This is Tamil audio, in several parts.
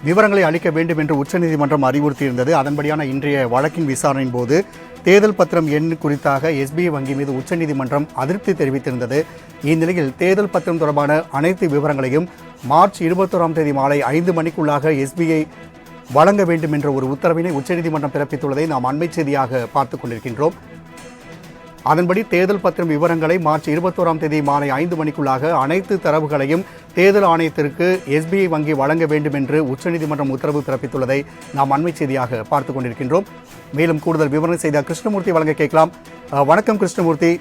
விவரங்களை அளிக்க வேண்டும் என்று உச்சநீதிமன்றம் அறிவுறுத்தியிருந்தது. அதன்படியான இன்றைய வழக்கின் விசாரணையின் போது தேர்தல் பத்திரம் எண் குறித்தாக எஸ்பிஐ வங்கி மீது உச்சநீதிமன்றம் அதிருப்தி தெரிவித்திருந்தது. இந்நிலையில் தேர்தல் பத்திரம் தொடர்பான அனைத்து விவரங்களையும் மார்ச் 21ஆம் தேதி மாலை 5 மணிக்குள்ளாக எஸ்பிஐ வழங்க வேண்டும் என்ற ஒரு உத்தரவினை உச்சநீதிமன்றம் பிறப்பித்துள்ளதை நாம் அண்மை செய்தியாக பார்த்துக் கொண்டிருக்கின்றோம். அதன்படி தேர்தல் பத்திரம் விவரங்களை மார்ச் 21ஆம் தேதி மாலை 5 மணிக்குள்ளாக அனைத்து தரவுகளையும் தேர்தல் ஆணையத்திற்கு எஸ்பிஐ வங்கி வழங்க வேண்டும் என்று உச்சநீதிமன்றம் உத்தரவு பிறப்பித்துள்ளதை நாம் அண்மை செய்தியாக பார்த்துக் கொண்டிருக்கின்றோம். மேலும் கூடுதல் விவரணை செய்த கிருஷ்ணமூர்த்தி வழங்க கேட்கலாம். வணக்கம் கிருஷ்ணமூர்த்தி.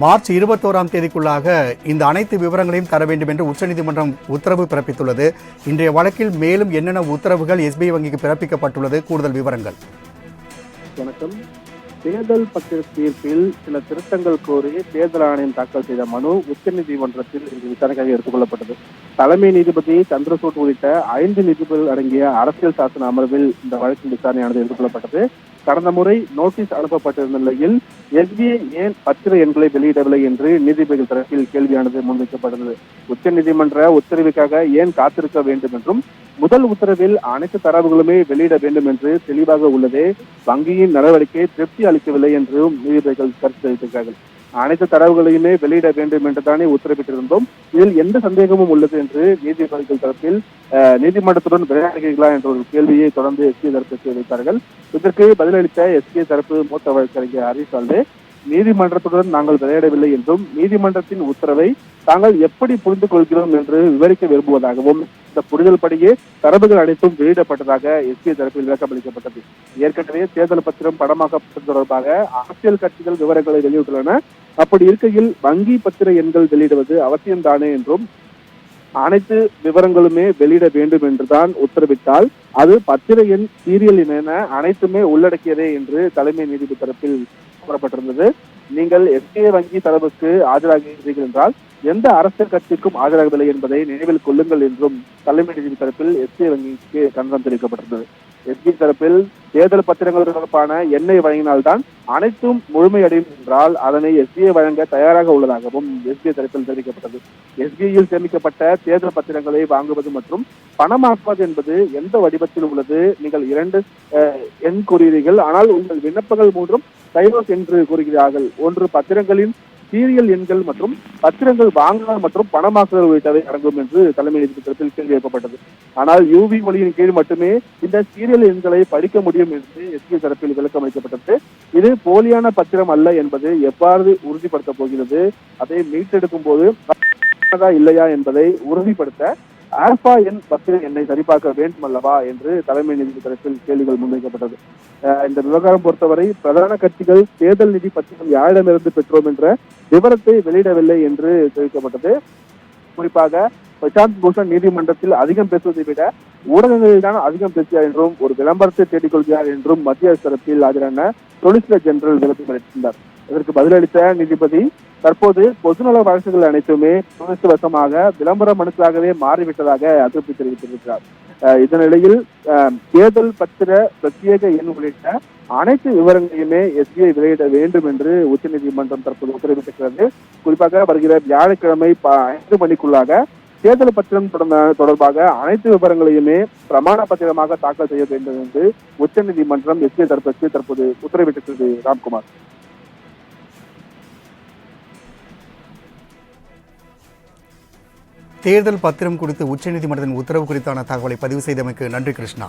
மார்ச் 21ஆம் தேதிக்குள்ளாக இந்த அனைத்து விவரங்களையும் தர வேண்டும் என்று உச்சநீதிமன்றம் உத்தரவு பிறப்பித்துள்ளது. இன்றைய வழக்கில் மேலும் என்னென்ன உத்தரவுகள் எஸ்பிஐ வங்கிக்கு பிறப்பிக்கப்பட்டுள்ளது? கூடுதல் விவரங்கள். வணக்கம். தேர்தல் பத்திர தீர்ப்பில் சில திருத்தங்கள் கோரி தேர்தல் ஆணையம் தாக்கல் செய்த மனு உச்சநீதிமன்றத்தில் விசாரணைக்காக எடுத்துக் கொள்ளப்பட்டது. தலைமை நீதிபதி சந்திரசூட் உள்ளிட்ட 5 நீதிபதிகள் அடங்கிய அரசியல் சாசன அமர்வில் இந்த வழக்கின் விசாரணையானது எடுத்துக் கொள்ளப்பட்டது. கடந்த முறை நோட்டீஸ் அனுப்பப்பட்டிருந்த நிலையில் எஸ்பிஐ ஏன் பத்திர எண்களை வெளியிடவில்லை என்று நீதிபதிகள் தரப்பில் கேள்வியானது முன்வைக்கப்பட்டது. உச்சநீதிமன்ற உத்தரவுக்காக ஏன் காத்திருக்க வேண்டும் என்றும் முதல் உத்தரவில் அனைத்து தரவுகளுமே வெளியிட வேண்டும் என்று தெளிவாக உள்ளதே வங்கியின் நடவடிக்கை திருப்தி அளிக்கவில்லை என்றும் நீதிபதிகள் கருத்து தெரிவித்திருக்கிறார்கள். அனைத்து தரவுகளையுமே வெளியிட வேண்டும் என்று தானே உத்தரவிட்டிருந்தோம், இதில் எந்த சந்தேகமும் உள்ளது என்று நீதிபதிகள் தரப்பில் நீதிமன்றத்துடன் விளையாடுகிறீர்களா என்ற ஒரு கேள்வியை தொடர்ந்து எஸ்பிஐ தரப்பு வைத்தார்கள். இதற்கு பதிலளித்த எஸ்பிஐ தரப்பு மூத்த வழக்கறிஞர் ஹரிஸ் சால்வே, நீதிமன்றத்துடன் நாங்கள் விளையாடவில்லை என்றும் நீதிமன்றத்தின் உத்தரவை தாங்கள் எப்படி புரிந்து கொள்கிறோம் என்று விவரிக்க விரும்புவதாகவும் இந்த புரிதல் படியே தரவுகள் அனைத்தும் வெளியிடப்பட்டதாக எஸ்பிஐ தரப்பில் விளக்கம் அளிக்கப்பட்டது. ஏற்கனவே தேர்தல் பத்திரம் படமாக்கப்பட்டது தொடர்பாக அரசியல் கட்சிகள் விவரங்களை வெளியிட்டுள்ளன. அப்படி இருக்கையில் வங்கி பத்திர எண்கள் வெளியிடுவது அவசியம்தானே என்றும் அனைத்து விவரங்களுமே வெளியிட வேண்டும் என்றுதான் உத்தரவிட்டால் அது பத்திர எண், சீரியல் என அனைத்துமே உள்ளடக்கியதே என்று தலைமை நீதிபதி தரப்பில் கூறப்பட்டிருந்தது. நீங்கள் எஸ்பிஐ வங்கி தரவுக்கு ஆஜராகிறீர்கள் என்றால் எந்த அரசியல் கட்சிக்கும் ஆஜராகவில்லை என்பதை நினைவில் கொள்ளுங்கள் என்றும் தலைமை நீதிபதி தரப்பில் எஸ்பிஐ வங்கிக்கு கண்டனம் தெரிவிக்கப்பட்டிருந்தது. எஸ்பிஐ தரப்பில் தேர்தல் பத்திரங்கள் தொடர்பான எண்ணை வழங்கினால்தான் அனைத்தும் முழுமையடையும் என்றால் அதனை எஸ்பிஐ வழங்க தயாராக உள்ளதாகவும் எஸ்பிஐ தரப்பில் தெரிவிக்கப்பட்டது. எஸ்பிஐயில் சேமிக்கப்பட்ட தேர்தல் பத்திரங்களை வாங்குவது மற்றும் பணமாக்குவது என்பது எந்த வடிவத்தில் உள்ளது? நீங்கள் 2 எண் கூறுகிறீர்கள், ஆனால் உங்கள் விண்ணப்பங்கள் மூன்றும் கைரோஸ் என்று கூறுகிறார்கள். ஒன்று பத்திரங்களின் சீரியல் எண்கள் மற்றும் பத்திரங்கள் வாங்குதல் மற்றும் பணமாக்குதல் உள்ளிட்டவை அடங்கும் என்று தலைமை நீதிபதி தரப்பில் கேள்வி எழுப்பப்பட்டது. ஆனால் யூவி மொழியின் கீழ் மட்டுமே இந்த சீரியல் எண்களை படிக்க முடியும் என்று எஸ்பிஐ தரப்பில் விளக்கம் அளிக்கப்பட்டது. இது போலியான பத்திரம் அல்ல என்பது எவ்வாறு உறுதிப்படுத்தப் போகிறது? அதை மீட்டெடுக்கும் போது இல்லையா என்பதை உறுதிப்படுத்த ஆல்பா எண் பத்திர எண்ணை சரிபார்க்க வேண்டும் அல்லவா என்று தலைமை நீதிபதி தரப்பில் கேள்விகள் முன்வைக்கப்பட்டது. இந்த விவகாரம் பொறுத்தவரை பிரதான கட்சிகள் தேர்தல் நிதி பத்திரம் யாரிடமிருந்து பெற்றோம் என்ற விவரத்தை வெளியிடவில்லை என்று தெரிவிக்கப்பட்டது. குறிப்பாக பிரசாந்த் பூஷன் நீதிமன்றத்தில் அதிகம் பேசுவதை விட ஊடகங்களில் தான் அதிகம் பேசுகிறார் என்றும் ஒரு விளம்பரத்தை தேடிக்கொள்கிறார் என்றும் மத்திய அரசு தரப்பில் ஆஜரான சொலிசிட்டர் ஜெனரல் விளக்கம் அளித்திருந்தார். இதற்கு பதிலளித்த நீதிபதி, தற்போது பொதுநல வழக்குகள் அனைத்துமே துரதிருஷ்டவசமாக விளம்பர மனுக்களாகவே மாறிவிட்டதாக அதிருப்தி தெரிவித்திருக்கிறார். இந்த நிலையில் தேர்தல் பத்திர பிரத்யேக எண் உள்ளிட்ட அனைத்து விவரங்களையுமே எஸ்பிஐ வெளியிட வேண்டும் என்று உச்சநீதிமன்றம் தற்போது உத்தரவிட்டிருக்கிறது. குறிப்பாக வருகிற வியாழக்கிழமை 5 மணிக்குள்ளாக தேர்தல் பத்திரம் தொடர்பாக அனைத்து விவரங்களையுமே பிரமாண பத்திரமாக தாக்கல் செய்ய வேண்டும் என்று உச்சநீதிமன்றம் எஸ்பிஐ தரப்புக்கு தற்போது உத்தரவிட்டிருக்கிறது. ராம்குமார். தேர்தல் பத்திரம் குறித்து உச்சநீதிமன்றத்தின் உத்தரவு குறித்தான தகவலை பதிவு செய்தமைக்கு நன்றி கிருஷ்ணா.